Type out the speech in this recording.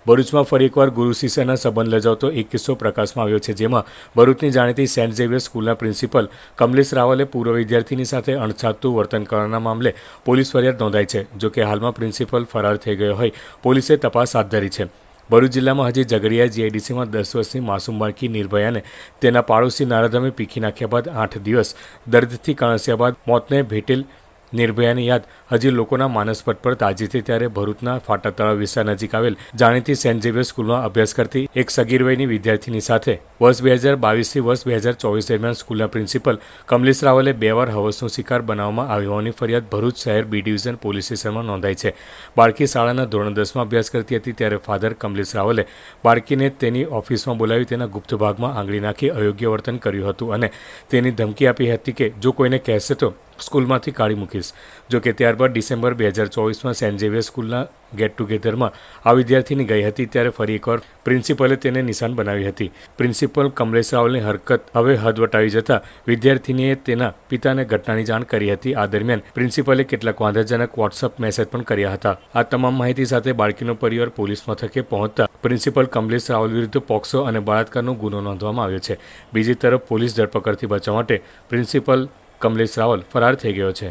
ભરૂચમાં ફરી એકવાર ગુરુ શિષ્યના સંબંધ લજાવતો એક કિસ્સો પ્રકાશમાં આવ્યો છે, જેમાં ભરૂચની જાણીતી સેન્ટ ઝેવિયર સ્કૂલના પ્રિન્સિપલ કમલેશ રાવલે પૂર્વ વિદ્યાર્થીની સાથે અણછાતું વર્તન કરવાના મામલે પોલીસ ફરિયાદ નોંધાઈ છે। જોકે હાલમાં પ્રિન્સિપલ ફરાર થઈ ગયો હોય પોલીસે તપાસ હાથ ધરી છે। ભરૂચ જિલ્લામાં હજી ઝઘડિયા જીઆઈડીસીમાં 10 વર્ષની માસૂમ બાળકી નિર્ભયાને તેના પાડોશી નારાધમે પીખી નાખ્યા બાદ 8 દિવસ દર્દથી કણસ્યા બાદ મોતને ભેટેલ નિર્ભયાની યાદ હજી લોકોના માનસપટ પર તાજી છે। ત્યારે ભરૂચના ફાટા તળાવ વિસ્તાર નજીક આવેલ જાણીતી સેન્ટ ઝેવિયર સ્કૂલમાં અભ્યાસ કરતી એક સગીર વયની વિદ્યાર્થીની સાથે વર્ષ 2022થી વર્ષ 2024 દરમિયાન સ્કૂલના પ્રિન્સિપલ કમલેશ રાવલે 2 વાર હવસનો શિકાર બનાવવામાં આવ્યો હોવાની ફરિયાદ ભરૂચ શહેર બી ડિવિઝન પોલીસ સ્ટેશનમાં નોંધાઈ છે। બાળકી શાળાના ધોરણ 10માં અભ્યાસ કરતી હતી ત્યારે ફાધર કમલેશ રાવલે બાળકીને તેની ઓફિસમાં બોલાવી તેના ગુપ્ત ભાગમાં આંગળી નાખી અયોગ્ય વર્તન કર્યું હતું અને તેની ધમકી આપી હતી કે જો કોઈને કહેશે તો સ્કૂલમાંથી કાઢી મૂકીશ। જોકે ત્યારબાદ ડિસેમ્બર 2024માં સેન્ટ ઝેવિયર સ્કૂલના ગેટ ટુગેધરમાં આ વિદ્યાર્થીની ગઈ હતી ત્યારે ફરી એકવાર પ્રિન્સિપલે તેને નિશાન બનાવી હતી। પ્રિન્સિપલ કમલેશ રાવલની હરકત હવે હદ વટાવી જતા વિદ્યાર્થીનીએ તેના પિતાને ઘટનાની જાણ કરી હતી। આ દરમિયાન પ્રિન્સિપલે કેટલાક વાંધાજનક વોટ્સઅપ મેસેજ પણ કર્યા હતા। આ તમામ માહિતી સાથે બાળકીનો પરિવાર પોલીસ મથકે પહોંચતા પ્રિન્સિપલ કમલેશ રાવલ વિરુદ્ધ પોક્સો અને બળાત્કારનો ગુનો નોંધવામાં આવ્યો છે। બીજી તરફ પોલીસ ધરપકડથી બચવા માટે પ્રિન્સિપલ કમલેશ રાવલ ફરાર થઈ ગયો છે।